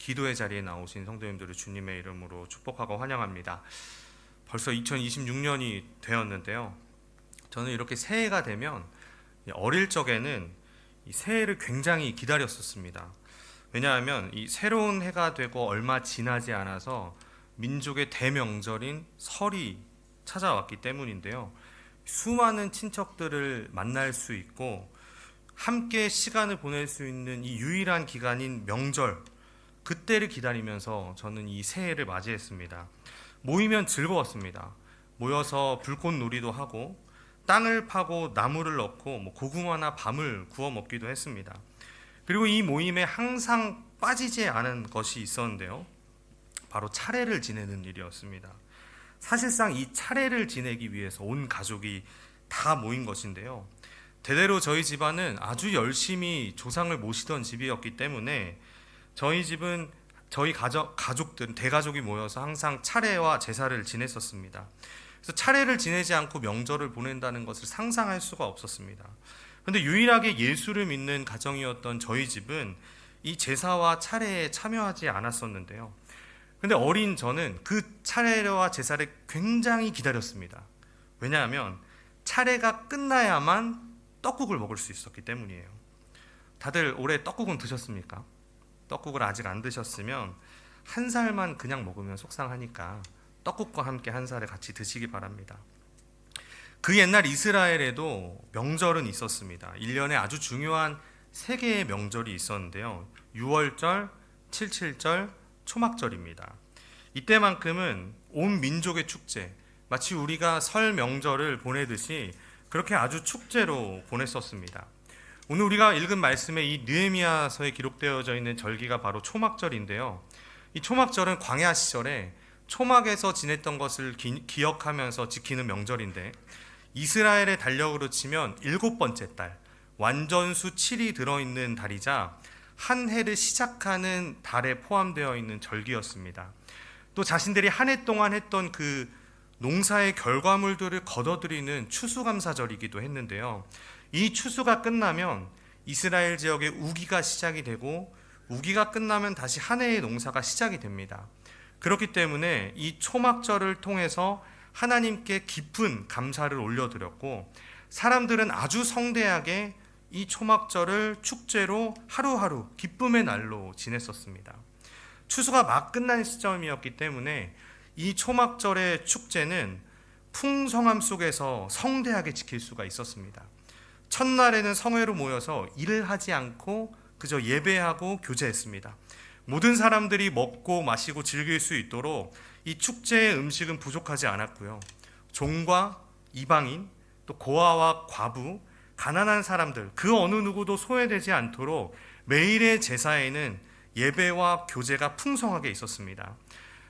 기도의 자리에 나오신 성도님들을 주님의 이름으로 축복하고 환영합니다. 벌써 2026년이 되었는데요. 저는 이렇게 새해가 되면 어릴 적에는 이 새해를 굉장히 기다렸었습니다. 왜냐하면 이 새로운 해가 되고 얼마 지나지 않아서 민족의 대명절인 설이 찾아왔기 때문인데요. 수많은 친척들을 만날 수 있고 함께 시간을 보낼 수 있는 이 유일한 기간인 명절, 그때를 기다리면서 저는 이 새해를 맞이했습니다. 모이면 즐거웠습니다. 모여서 불꽃놀이도 하고 땅을 파고 나무를 넣고 고구마나 밤을 구워 먹기도 했습니다. 그리고 이 모임에 항상 빠지지 않은 것이 있었는데요. 바로 차례를 지내는 일이었습니다. 사실상 이 차례를 지내기 위해서 온 가족이 다 모인 것인데요. 대대로 저희 집안은 아주 열심히 조상을 모시던 집이었기 때문에 저희 집은 저희 가족들, 대가족이 모여서 항상 차례와 제사를 지냈었습니다. 그래서 차례를 지내지 않고 명절을 보낸다는 것을 상상할 수가 없었습니다. 그런데 유일하게 예수를 믿는 가정이었던 저희 집은 이 제사와 차례에 참여하지 않았었는데요. 그런데 어린 저는 그 차례와 제사를 굉장히 기다렸습니다. 왜냐하면 차례가 끝나야만 떡국을 먹을 수 있었기 때문이에요. 다들 올해 떡국은 드셨습니까? 떡국을 아직 안 드셨으면 한 살만 그냥 먹으면 속상하니까 떡국과 함께 한 살을 같이 드시기 바랍니다. 그 옛날 이스라엘에도 명절은 있었습니다. 1년에 아주 중요한 3개의 명절이 있었는데요. 유월절, 칠칠절, 초막절입니다. 이때만큼은 온 민족의 축제, 마치 우리가 설 명절을 보내듯이 그렇게 아주 축제로 보냈었습니다. 오늘 우리가 읽은 말씀에 이 느헤미야서에 기록되어져 있는 절기가 바로 초막절인데요. 이 초막절은 광야 시절에 초막에서 지냈던 것을 기억하면서 지키는 명절인데, 이스라엘의 달력으로 치면 7번째 달, 완전수 7이 들어있는 달이자 한 해를 시작하는 달에 포함되어 있는 절기였습니다. 또 자신들이 한 해 동안 했던 그 농사의 결과물들을 거둬들이는 추수감사절이기도 했는데요. 이 추수가 끝나면 이스라엘 지역에 우기가 시작이 되고, 우기가 끝나면 다시 한 해의 농사가 시작이 됩니다. 그렇기 때문에 이 초막절을 통해서 하나님께 깊은 감사를 올려드렸고, 사람들은 아주 성대하게 이 초막절을 축제로 하루하루 기쁨의 날로 지냈었습니다. 추수가 막 끝난 시점이었기 때문에 이 초막절의 축제는 풍성함 속에서 성대하게 지킬 수가 있었습니다. 첫날에는 성회로 모여서 일을 하지 않고 그저 예배하고 교제했습니다. 모든 사람들이 먹고 마시고 즐길 수 있도록 이 축제의 음식은 부족하지 않았고요. 종과 이방인, 또 고아와 과부, 가난한 사람들, 그 어느 누구도 소외되지 않도록 매일의 제사에는 예배와 교제가 풍성하게 있었습니다.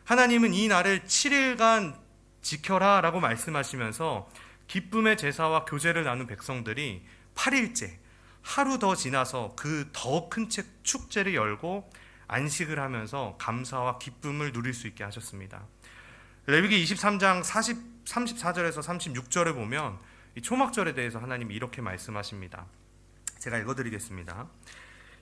하나님은 이 날을 7일간 지켜라 라고 말씀하시면서 기쁨의 제사와 교제를 나눈 백성들이 8일째, 하루 더 지나서 그 더 큰 축제를 열고 안식을 하면서 감사와 기쁨을 누릴 수 있게 하셨습니다. 레위기 23장 34절에서 36절을 보면 이 초막절에 대해서 하나님이 이렇게 말씀하십니다. 제가 읽어드리겠습니다.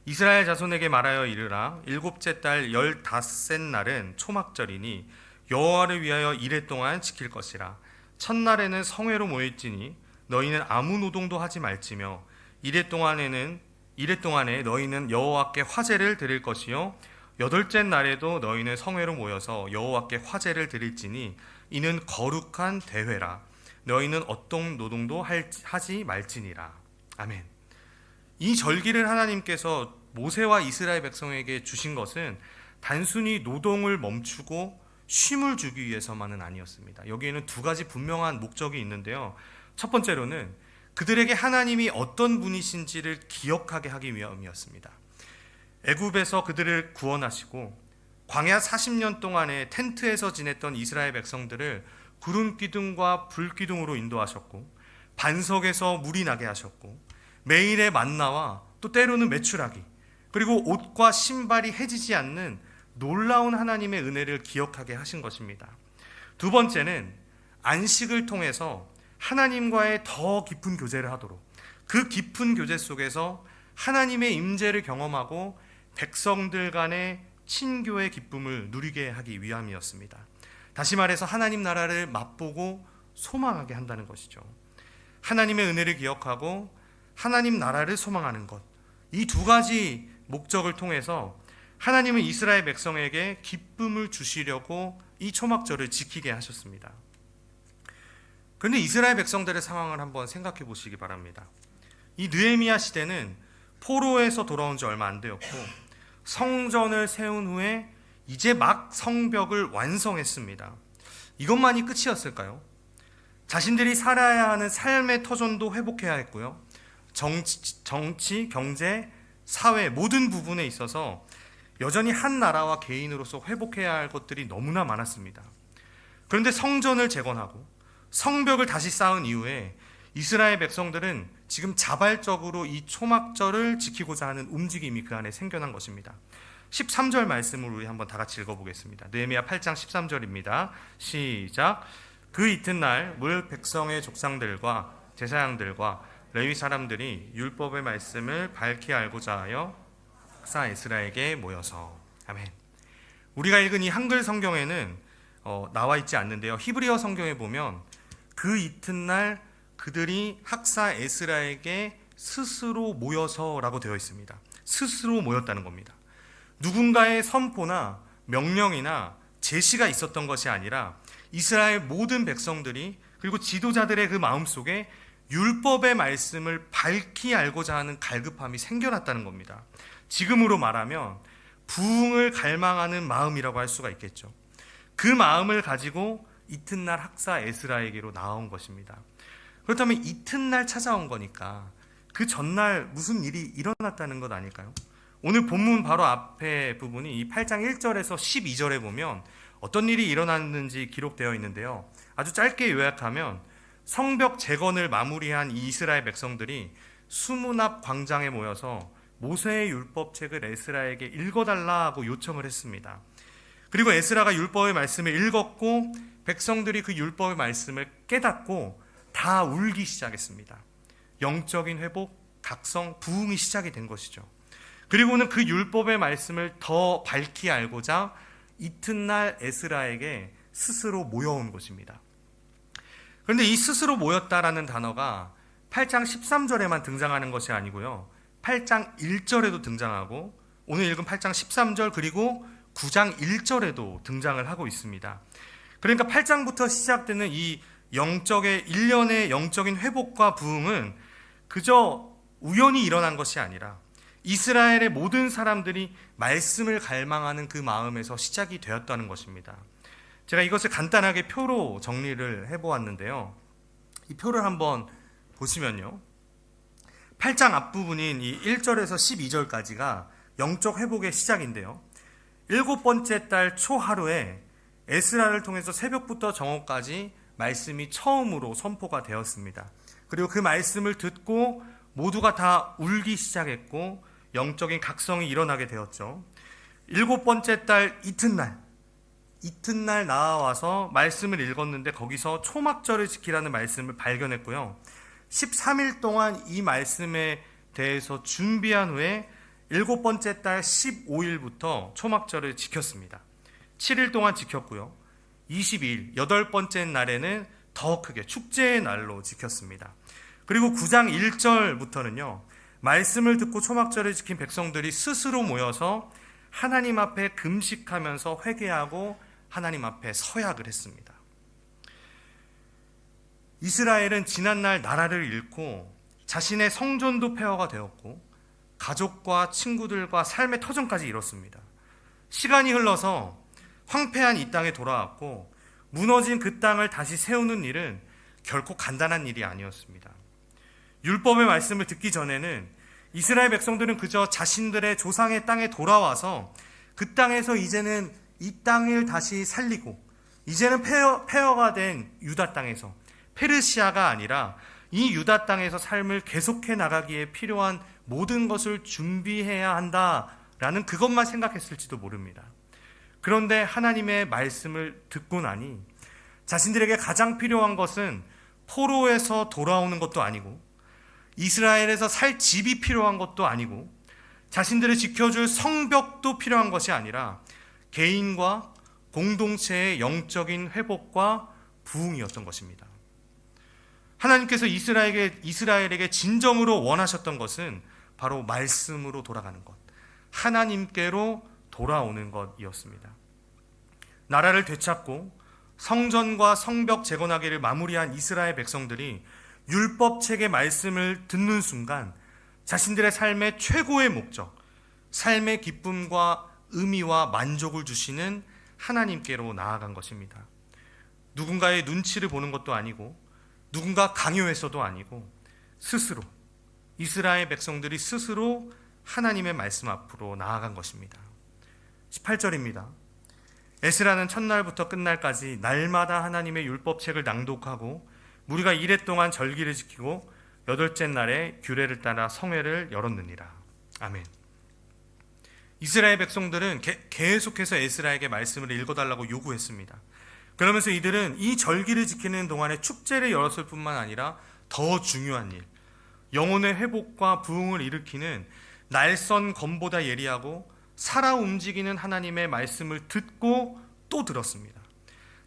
이스라엘 자손에게 말하여 이르라. 7째 달 15셋 날은 초막절이니 여호와를 위하여 이레 동안 지킬 것이라. 첫날에는 성회로 모일지니 너희는 아무 노동도 하지 말지며 이레 동안에 너희는 여호와께 화제를 드릴 것이요 8째 날에도 너희는 성회로 모여서 여호와께 화제를 드릴지니 이는 거룩한 대회라. 너희는 어떤 노동도 하지 말지니라. 아멘. 이 절기를 하나님께서 모세와 이스라엘 백성에게 주신 것은 단순히 노동을 멈추고 쉼을 주기 위해서만은 아니었습니다. 여기에는 2가지 분명한 목적이 있는데요. 첫 번째로는 그들에게 하나님이 어떤 분이신지를 기억하게 하기 위함이었습니다. 애굽에서 그들을 구원하시고 광야 40년 동안에 텐트에서 지냈던 이스라엘 백성들을 구름 기둥과 불 기둥으로 인도하셨고, 반석에서 물이 나게 하셨고, 매일의 만나와 또 때로는 메추라기, 그리고 옷과 신발이 해지지 않는 놀라운 하나님의 은혜를 기억하게 하신 것입니다. 2번째는 안식을 통해서 하나님과의 더 깊은 교제를 하도록, 그 깊은 교제 속에서 하나님의 임재를 경험하고 백성들 간의 친교의 기쁨을 누리게 하기 위함이었습니다. 다시 말해서 하나님 나라를 맛보고 소망하게 한다는 것이죠. 하나님의 은혜를 기억하고 하나님 나라를 소망하는 것, 이 두 가지 목적을 통해서 하나님은 이스라엘 백성에게 기쁨을 주시려고 이 초막절을 지키게 하셨습니다. 그런데 이스라엘 백성들의 상황을 한번 생각해 보시기 바랍니다. 이 느헤미야 시대는 포로에서 돌아온 지 얼마 안 되었고 성전을 세운 후에 이제 막 성벽을 완성했습니다. 이것만이 끝이었을까요? 자신들이 살아야 하는 삶의 터전도 회복해야 했고요. 정치, 경제, 사회 모든 부분에 있어서 여전히 한 나라와 개인으로서 회복해야 할 것들이 너무나 많았습니다. 그런데 성전을 재건하고 성벽을 다시 쌓은 이후에 이스라엘 백성들은 지금 자발적으로 이 초막절을 지키고자 하는 움직임이 그 안에 생겨난 것입니다. 13절 말씀을 우리 한번 다 같이 읽어보겠습니다. 느헤미야 8장 13절입니다. 시작. 그 이튿날 물 백성의 족상들과 제사장들과 레위 사람들이 율법의 말씀을 밝히 알고자 하여 학사 에스라에게 모여서. 아멘. 우리가 읽은 이 한글 성경에는 나와 있지 않는데요. 히브리어 성경에 보면 그 이튿날 그들이 학사 에스라에게 스스로 모여서라고 되어 있습니다. 스스로 모였다는 겁니다. 누군가의 선포나 명령이나 제시가 있었던 것이 아니라 이스라엘 모든 백성들이 그리고 지도자들의 그 마음속에 율법의 말씀을 밝히 알고자 하는 갈급함이 생겨났다는 겁니다. 지금으로 말하면 부흥을 갈망하는 마음이라고 할 수가 있겠죠. 그 마음을 가지고 이튿날 학사 에스라에게로 나온 것입니다. 그렇다면 이튿날 찾아온 거니까 그 전날 무슨 일이 일어났다는 것 아닐까요? 오늘 본문 바로 앞에 부분이 이 8장 1절에서 12절에 보면 어떤 일이 일어났는지 기록되어 있는데요. 아주 짧게 요약하면 성벽 재건을 마무리한 이 이스라엘 백성들이 수문 앞 광장에 모여서 모세의 율법책을 에스라에게 읽어달라고 요청을 했습니다. 그리고 에스라가 율법의 말씀을 읽었고 백성들이 그 율법의 말씀을 깨닫고 다 울기 시작했습니다. 영적인 회복, 각성, 부흥이 시작이 된 것이죠. 그리고는 그 율법의 말씀을 더 밝히 알고자 이튿날 에스라에게 스스로 모여온 것입니다. 그런데 이 스스로 모였다라는 단어가 8장 13절에만 등장하는 것이 아니고요. 8장 1절에도 등장하고 오늘 읽은 8장 13절 그리고 9장 1절에도 등장을 하고 있습니다. 그러니까 8장부터 시작되는 이 일련의 영적인 회복과 부흥은 그저 우연히 일어난 것이 아니라 이스라엘의 모든 사람들이 말씀을 갈망하는 그 마음에서 시작이 되었다는 것입니다. 제가 이것을 간단하게 표로 정리를 해보았는데요. 이 표를 한번 보시면요. 8장 앞부분인 이 1절에서 12절까지가 영적 회복의 시작인데요. 7번째 달 초하루에 에스라를 통해서 새벽부터 정오까지 말씀이 처음으로 선포가 되었습니다. 그리고 그 말씀을 듣고 모두가 다 울기 시작했고 영적인 각성이 일어나게 되었죠. 7번째 달 이튿날 나와서 말씀을 읽었는데 거기서 초막절을 지키라는 말씀을 발견했고요. 13일 동안 이 말씀에 대해서 준비한 후에 7번째 달 15일부터 초막절을 지켰습니다. 7일 동안 지켰고요. 22일, 8번째 날에는 더 크게 축제의 날로 지켰습니다. 그리고 9장 1절부터는요. 말씀을 듣고 초막절을 지킨 백성들이 스스로 모여서 하나님 앞에 금식하면서 회개하고 하나님 앞에 서약을 했습니다. 이스라엘은 지난날 나라를 잃고 자신의 성전도 폐허가 되었고 가족과 친구들과 삶의 터전까지 잃었습니다. 시간이 흘러서 황폐한 이 땅에 돌아왔고 무너진 그 땅을 다시 세우는 일은 결코 간단한 일이 아니었습니다. 율법의 말씀을 듣기 전에는 이스라엘 백성들은 그저 자신들의 조상의 땅에 돌아와서 그 땅에서 이제는 이 땅을 다시 살리고 이제는 폐허가 된 유다 땅에서 페르시아가 아니라 이 유다 땅에서 삶을 계속해 나가기에 필요한 모든 것을 준비해야 한다라는 그것만 생각했을지도 모릅니다. 그런데 하나님의 말씀을 듣고 나니 자신들에게 가장 필요한 것은 포로에서 돌아오는 것도 아니고 이스라엘에서 살 집이 필요한 것도 아니고 자신들을 지켜줄 성벽도 필요한 것이 아니라 개인과 공동체의 영적인 회복과 부흥이었던 것입니다. 하나님께서 이스라엘에게 진정으로 원하셨던 것은 바로 말씀으로 돌아가는 것, 하나님께로 돌아오는 것이었습니다. 나라를 되찾고 성전과 성벽 재건하기를 마무리한 이스라엘 백성들이 율법책의 말씀을 듣는 순간 자신들의 삶의 최고의 목적, 삶의 기쁨과 의미와 만족을 주시는 하나님께로 나아간 것입니다. 누군가의 눈치를 보는 것도 아니고 누군가 강요해서도 아니고 스스로, 이스라엘 백성들이 스스로 하나님의 말씀 앞으로 나아간 것입니다. 18절입니다. 에스라는 첫날부터 끝날까지 날마다 하나님의 율법책을 낭독하고 무리가 이레 동안 절기를 지키고 여덟째 날에 규례를 따라 성회를 열었느니라. 아멘. 이스라엘 백성들은 계속해서 에스라에게 말씀을 읽어달라고 요구했습니다. 그러면서 이들은 이 절기를 지키는 동안에 축제를 열었을 뿐만 아니라 더 중요한 일, 영혼의 회복과 부흥을 일으키는 날선 검보다 예리하고 살아 움직이는 하나님의 말씀을 듣고 또 들었습니다.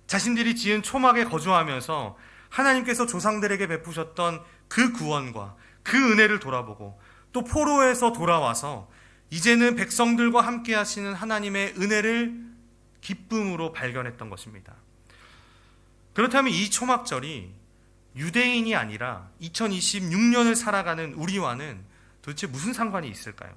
자신들이 지은 초막에 거주하면서 하나님께서 조상들에게 베푸셨던 그 구원과 그 은혜를 돌아보고 또 포로에서 돌아와서 이제는 백성들과 함께 하시는 하나님의 은혜를 기쁨으로 발견했던 것입니다. 그렇다면 이 초막절이 유대인이 아니라 2026년을 살아가는 우리와는 도대체 무슨 상관이 있을까요?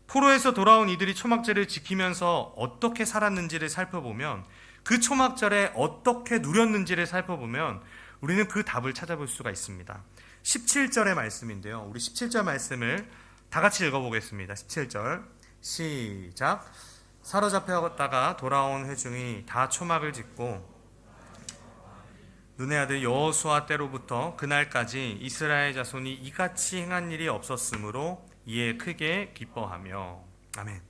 포로에서 돌아온 이들이 초막절을 지키면서 어떻게 살았는지를 살펴보면, 그 초막절에 어떻게 누렸는지를 살펴보면 우리는 그 답을 찾아볼 수가 있습니다. 17절의 말씀인데요. 우리 17절 말씀을 다 같이 읽어보겠습니다. 17절 시작. 사로잡혔다가 돌아온 회중이 다 초막을 짓고 눈의 아들 여호수아 때로부터 그날까지 이스라엘 자손이 이같이 행한 일이 없었으므로 이에 크게 기뻐하며. 아멘.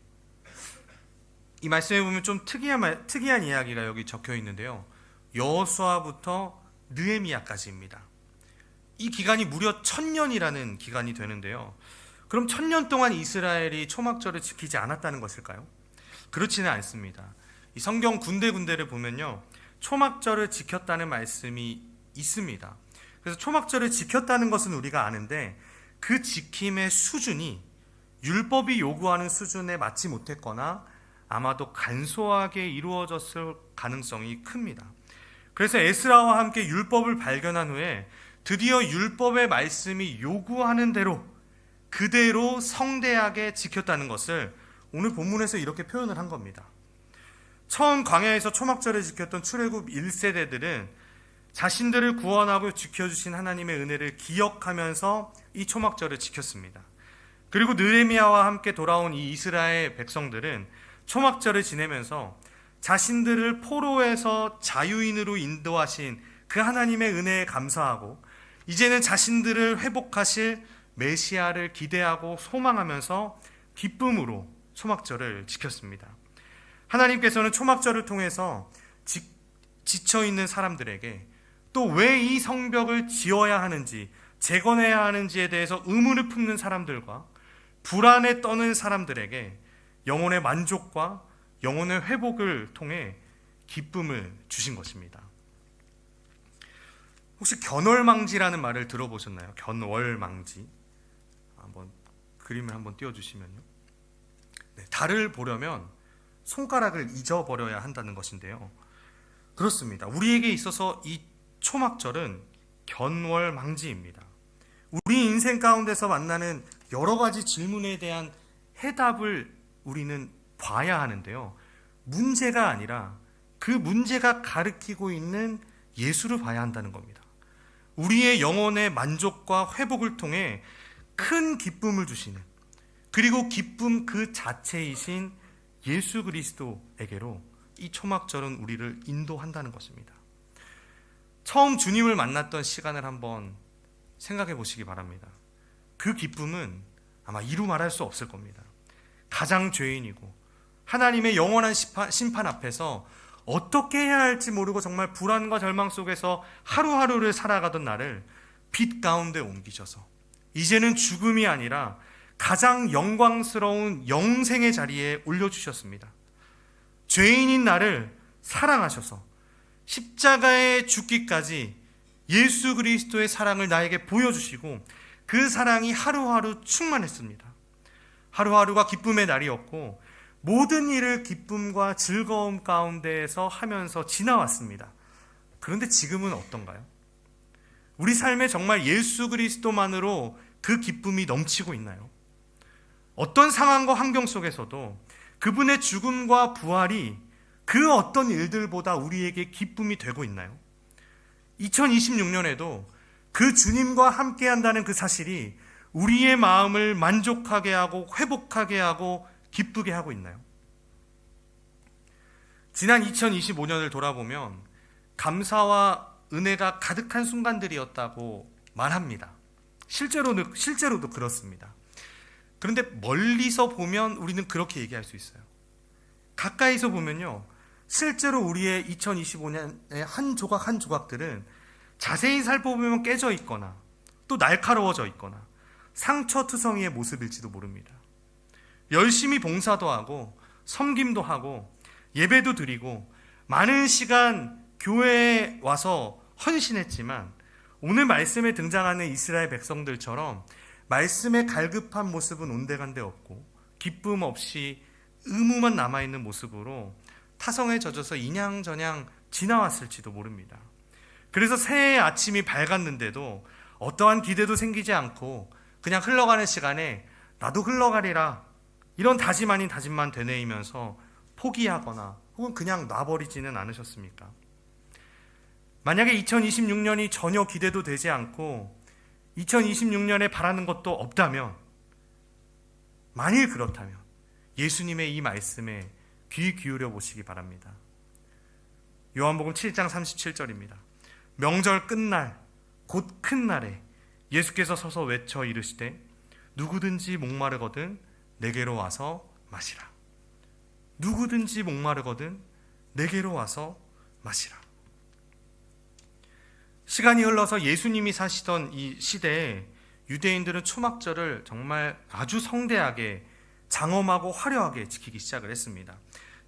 이 말씀에 보면 좀 특이한 이야기가 여기 적혀 있는데요. 여호수아부터 느헤미야까지입니다. 이 기간이 무려 1000년이라는 기간이 되는데요. 그럼 1000년 동안 이스라엘이 초막절을 지키지 않았다는 것일까요? 그렇지는 않습니다. 이 성경 군데군데를 보면요, 초막절을 지켰다는 말씀이 있습니다. 그래서 초막절을 지켰다는 것은 우리가 아는데 그 지킴의 수준이 율법이 요구하는 수준에 맞지 못했거나 아마도 간소하게 이루어졌을 가능성이 큽니다. 그래서 에스라와 함께 율법을 발견한 후에 드디어 율법의 말씀이 요구하는 대로 그대로 성대하게 지켰다는 것을 오늘 본문에서 이렇게 표현을 한 겁니다. 처음 광야에서 초막절을 지켰던 출애굽 1세대들은 자신들을 구원하고 지켜주신 하나님의 은혜를 기억하면서 이 초막절을 지켰습니다. 그리고 느헤미야와 함께 돌아온 이 이스라엘 백성들은 초막절을 지내면서 자신들을 포로에서 자유인으로 인도하신 그 하나님의 은혜에 감사하고 이제는 자신들을 회복하실 메시아를 기대하고 소망하면서 기쁨으로 초막절을 지켰습니다. 하나님께서는 초막절을 통해서 지쳐있는 사람들에게 또 왜 이 성벽을 지어야 하는지, 재건해야 하는지에 대해서 의문을 품는 사람들과 불안에 떠는 사람들에게 영혼의 만족과 영혼의 회복을 통해 기쁨을 주신 것입니다. 혹시 견월망지라는 말을 들어보셨나요? 견월망지. 한번 그림을 한번 띄워주시면요. 네, 달을 보려면 손가락을 잊어버려야 한다는 것인데요. 그렇습니다. 우리에게 있어서 이 초막절은 견월망지입니다. 우리 인생 가운데서 만나는 여러 가지 질문에 대한 해답을 우리는 봐야 하는데요. 문제가 아니라 그 문제가 가리키고 있는 예수를 봐야 한다는 겁니다. 우리의 영혼의 만족과 회복을 통해 큰 기쁨을 주시는, 그리고 기쁨 그 자체이신 예수 그리스도에게로 이 초막절은 우리를 인도한다는 것입니다. 처음 주님을 만났던 시간을 한번 생각해 보시기 바랍니다. 그 기쁨은 아마 이루 말할 수 없을 겁니다. 가장 죄인이고 하나님의 영원한 심판 앞에서 어떻게 해야 할지 모르고 정말 불안과 절망 속에서 하루하루를 살아가던 나를 빛 가운데 옮기셔서 이제는 죽음이 아니라 가장 영광스러운 영생의 자리에 올려주셨습니다. 죄인인 나를 사랑하셔서 십자가에 죽기까지 예수 그리스도의 사랑을 나에게 보여주시고 그 사랑이 하루하루 충만했습니다. 하루하루가 기쁨의 날이었고 모든 일을 기쁨과 즐거움 가운데에서 하면서 지나왔습니다. 그런데 지금은 어떤가요? 우리 삶에 정말 예수 그리스도만으로 그 기쁨이 넘치고 있나요? 어떤 상황과 환경 속에서도 그분의 죽음과 부활이 그 어떤 일들보다 우리에게 기쁨이 되고 있나요? 2026년에도 그 주님과 함께 한다는 그 사실이 우리의 마음을 만족하게 하고 회복하게 하고 기쁘게 하고 있나요? 지난 2025년을 돌아보면 감사와 은혜가 가득한 순간들이었다고 말합니다. 실제로도 그렇습니다. 그런데 멀리서 보면 우리는 그렇게 얘기할 수 있어요. 가까이서 보면요, 실제로 우리의 2025년의 한 조각 한 조각들은 자세히 살펴보면 깨져 있거나 또 날카로워져 있거나 상처투성이의 모습일지도 모릅니다. 열심히 봉사도 하고 섬김도 하고 예배도 드리고 많은 시간 교회에 와서 헌신했지만 오늘 말씀에 등장하는 이스라엘 백성들처럼 말씀의 갈급한 모습은 온데간데 없고 기쁨 없이 의무만 남아있는 모습으로 타성에 젖어서 이냥저냥 지나왔을지도 모릅니다. 그래서 새해의 아침이 밝았는데도 어떠한 기대도 생기지 않고 그냥 흘러가는 시간에 나도 흘러가리라 이런 다짐 아닌 다짐만 되뇌이면서 포기하거나 혹은 그냥 놔버리지는 않으셨습니까? 만약에 2026년이 전혀 기대도 되지 않고 2026년에 바라는 것도 없다면, 만일 그렇다면 예수님의 이 말씀에 귀 기울여 보시기 바랍니다. 요한복음 7장 37절입니다. 명절 끝날 곧 큰 날에 예수께서 서서 외쳐 이르시되 누구든지 목마르거든 내게로 와서 마시라. 누구든지 목마르거든 내게로 와서 마시라. 시간이 흘러서 예수님이 사시던 이 시대에 유대인들은 초막절을 정말 아주 성대하게 장엄하고 화려하게 지키기 시작을 했습니다.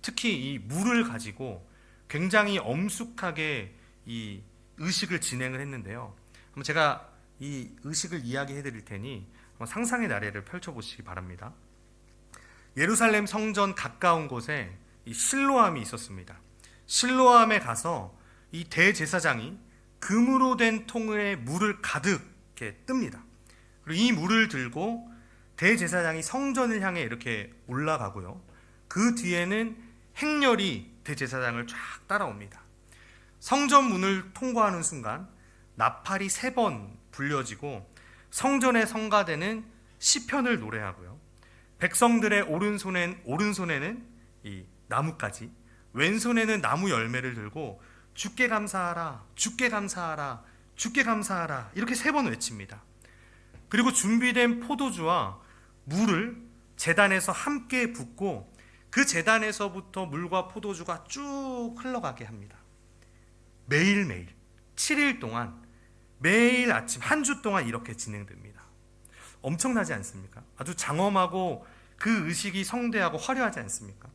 특히 이 물을 가지고 굉장히 엄숙하게 이 의식을 진행을 했는데요. 한번 제가 이 의식을 이야기해 드릴 테니 한번 상상의 나래를 펼쳐보시기 바랍니다. 예루살렘 성전 가까운 곳에 이 실로암이 있었습니다. 실로암에 가서 이 대제사장이 금으로 된 통에 물을 가득 이렇게 뜹니다. 그리고 이 물을 들고 대제사장이 성전을 향해 이렇게 올라가고요. 그 뒤에는 행렬이 대제사장을 쫙 따라옵니다. 성전 문을 통과하는 순간 나팔이 3번 불려지고 성전의 성가대는 시편을 노래하고요. 백성들의 오른손에는 이 나뭇가지, 왼손에는 나무 열매를 들고 주께 감사하라, 주께 감사하라, 주께 감사하라 이렇게 3번 외칩니다. 그리고 준비된 포도주와 물을 제단에서 함께 붓고 그 제단에서부터 물과 포도주가 쭉 흘러가게 합니다. 매일매일 7일 동안 매일 아침 한 주 동안 이렇게 진행됩니다. 엄청나지 않습니까? 아주 장엄하고 그 의식이 성대하고 화려하지 않습니까?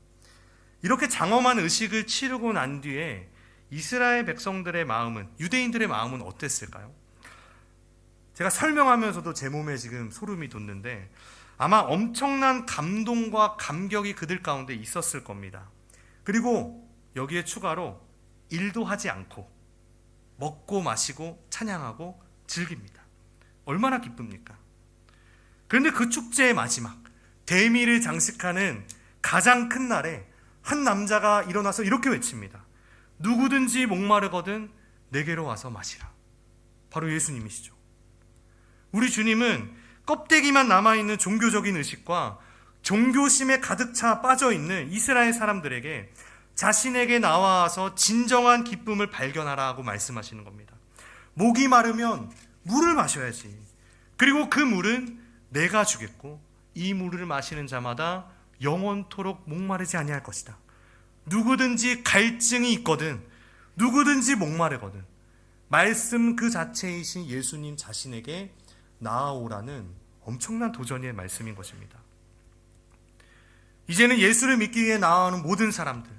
이렇게 장엄한 의식을 치르고 난 뒤에 이스라엘 백성들의 마음은, 유대인들의 마음은 어땠을까요? 제가 설명하면서도 제 몸에 지금 소름이 돋는데 아마 엄청난 감동과 감격이 그들 가운데 있었을 겁니다. 그리고 여기에 추가로 일도 하지 않고 먹고 마시고 찬양하고 즐깁니다. 얼마나 기쁩니까? 그런데 그 축제의 마지막, 대미를 장식하는 가장 큰 날에 한 남자가 일어나서 이렇게 외칩니다. 누구든지 목마르거든 내게로 와서 마시라. 바로 예수님이시죠. 우리 주님은 껍데기만 남아있는 종교적인 의식과 종교심에 가득 차 빠져있는 이스라엘 사람들에게 자신에게 나와서 진정한 기쁨을 발견하라 하고 말씀하시는 겁니다. 목이 마르면 물을 마셔야지. 그리고 그 물은 내가 주겠고 이 물을 마시는 자마다 영원토록 목마르지 아니할 것이다. 누구든지 갈증이 있거든, 누구든지 목마르거든 말씀 그 자체이신 예수님 자신에게 나아오라는 엄청난 도전의 말씀인 것입니다. 이제는 예수를 믿기 위해 나아오는 모든 사람들,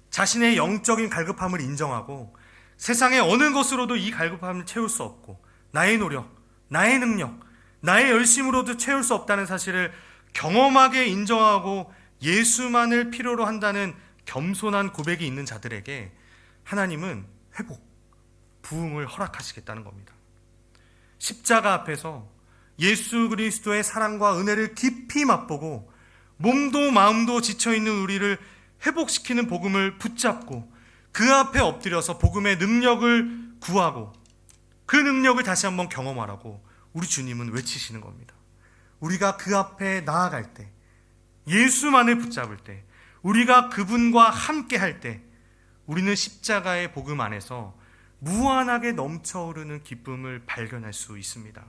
자신의 영적인 갈급함을 인정하고 세상의 어느 것으로도 이 갈급함을 채울 수 없고 나의 노력, 나의 능력, 나의 열심으로도 채울 수 없다는 사실을 경험하게 인정하고 예수만을 필요로 한다는 겸손한 고백이 있는 자들에게 하나님은 회복, 부흥을 허락하시겠다는 겁니다. 십자가 앞에서 예수 그리스도의 사랑과 은혜를 깊이 맛보고 몸도 마음도 지쳐있는 우리를 회복시키는 복음을 붙잡고 그 앞에 엎드려서 복음의 능력을 구하고 그 능력을 다시 한번 경험하라고 우리 주님은 외치시는 겁니다. 우리가 그 앞에 나아갈 때, 예수만을 붙잡을 때, 우리가 그분과 함께 할 때 우리는 십자가의 복음 안에서 무한하게 넘쳐흐르는 기쁨을 발견할 수 있습니다.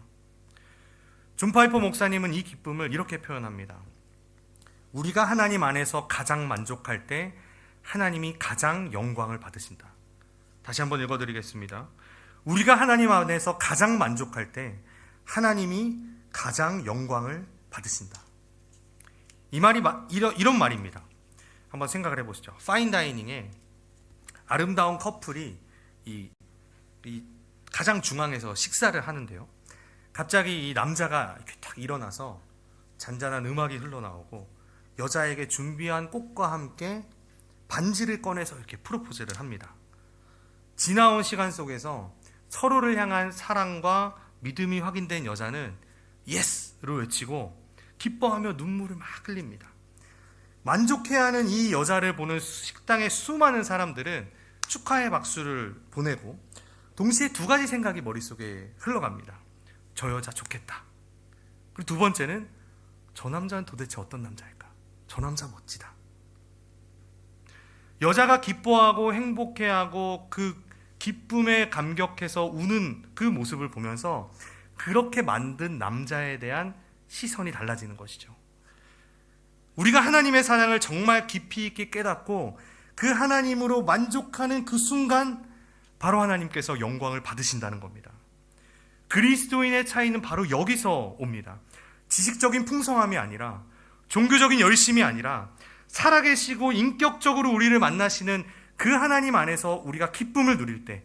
존 파이퍼 목사님은 이 기쁨을 이렇게 표현합니다. 우리가 하나님 안에서 가장 만족할 때 하나님이 가장 영광을 받으신다. 다시 한번 읽어드리겠습니다. 우리가 하나님 안에서 가장 만족할 때 하나님이 가장 영광을 받으신다. 이 말이 이런 말입니다. 한번 생각을 해보시죠. 파인다이닝에 아름다운 커플이 이 가장 중앙에서 식사를 하는데요. 갑자기 이 남자가 이렇게 탁 일어나서 잔잔한 음악이 흘러나오고 여자에게 준비한 꽃과 함께 반지를 꺼내서 이렇게 프로포즈를 합니다. 지나온 시간 속에서 서로를 향한 사랑과 믿음이 확인된 여자는 예스로 외치고 기뻐하며 눈물을 막 흘립니다. 만족해하는 이 여자를 보는 식당의 수많은 사람들은 축하의 박수를 보내고 동시에 두 가지 생각이 머릿속에 흘러갑니다. 저 여자 좋겠다. 그리고 두 번째는 저 남자는 도대체 어떤 남자일까? 저 남자 멋지다. 여자가 기뻐하고 행복해하고 그 기쁨에 감격해서 우는 그 모습을 보면서 그렇게 만든 남자에 대한 시선이 달라지는 것이죠. 우리가 하나님의 사랑을 정말 깊이 있게 깨닫고 그 하나님으로 만족하는 그 순간 바로 하나님께서 영광을 받으신다는 겁니다. 그리스도인의 차이는 바로 여기서 옵니다. 지식적인 풍성함이 아니라, 종교적인 열심이 아니라, 살아계시고 인격적으로 우리를 만나시는 그 하나님 안에서 우리가 기쁨을 누릴 때,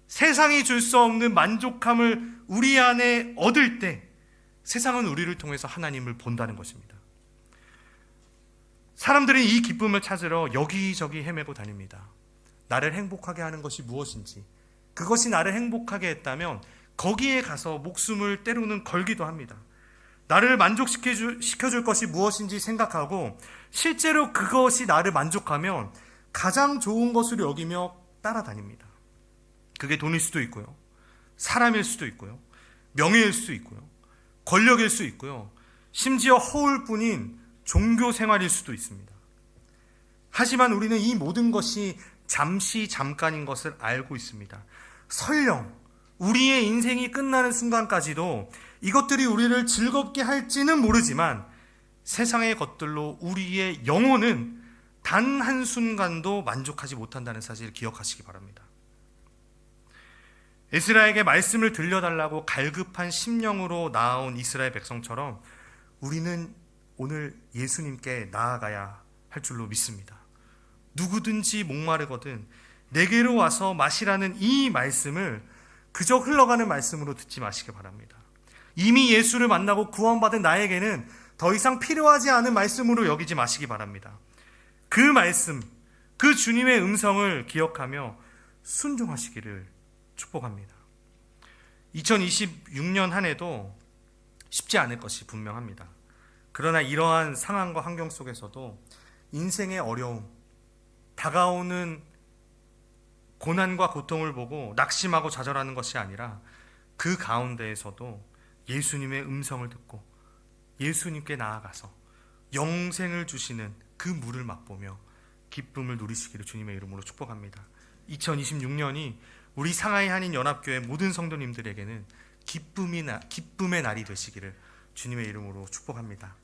세상이 줄 수 없는 만족함을 우리 안에 얻을 때 세상은 우리를 통해서 하나님을 본다는 것입니다. 사람들은 이 기쁨을 찾으러 여기저기 헤매고 다닙니다. 나를 행복하게 하는 것이 무엇인지, 그것이 나를 행복하게 했다면 거기에 가서 목숨을 때로는 걸기도 합니다. 나를 만족시켜줄 것이 무엇인지 생각하고 실제로 그것이 나를 만족하면 가장 좋은 것으로 여기며 따라다닙니다. 그게 돈일 수도 있고요, 사람일 수도 있고요, 명예일 수도 있고요, 권력일 수 있고요, 심지어 허울뿐인 종교 생활일 수도 있습니다. 하지만 우리는 이 모든 것이 잠시 잠깐인 것을 알고 있습니다. 설령 우리의 인생이 끝나는 순간까지도 이것들이 우리를 즐겁게 할지는 모르지만 세상의 것들로 우리의 영혼은 단 한순간도 만족하지 못한다는 사실을 기억하시기 바랍니다. 에스라에게 말씀을 들려달라고 갈급한 심령으로 나아온 이스라엘 백성처럼 우리는 오늘 예수님께 나아가야 할 줄로 믿습니다. 누구든지 목마르거든 내게로 와서 마시라는 이 말씀을 그저 흘러가는 말씀으로 듣지 마시기 바랍니다. 이미 예수를 만나고 구원받은 나에게는 더 이상 필요하지 않은 말씀으로 여기지 마시기 바랍니다. 그 말씀, 그 주님의 음성을 기억하며 순종하시기를 축복합니다. 2026년 한 해도 쉽지 않을 것이 분명합니다. 그러나 이러한 상황과 환경 속에서도 인생의 어려움, 다가오는 고난과 고통을 보고 낙심하고 좌절하는 것이 아니라 그 가운데에서도 예수님의 음성을 듣고 예수님께 나아가서 영생을 주시는 그 물을 맛보며 기쁨을 누리시기를 주님의 이름으로 축복합니다. 2026년이 우리 상하이 한인 연합교회 모든 성도님들에게는 기쁨의 날이 되시기를 주님의 이름으로 축복합니다.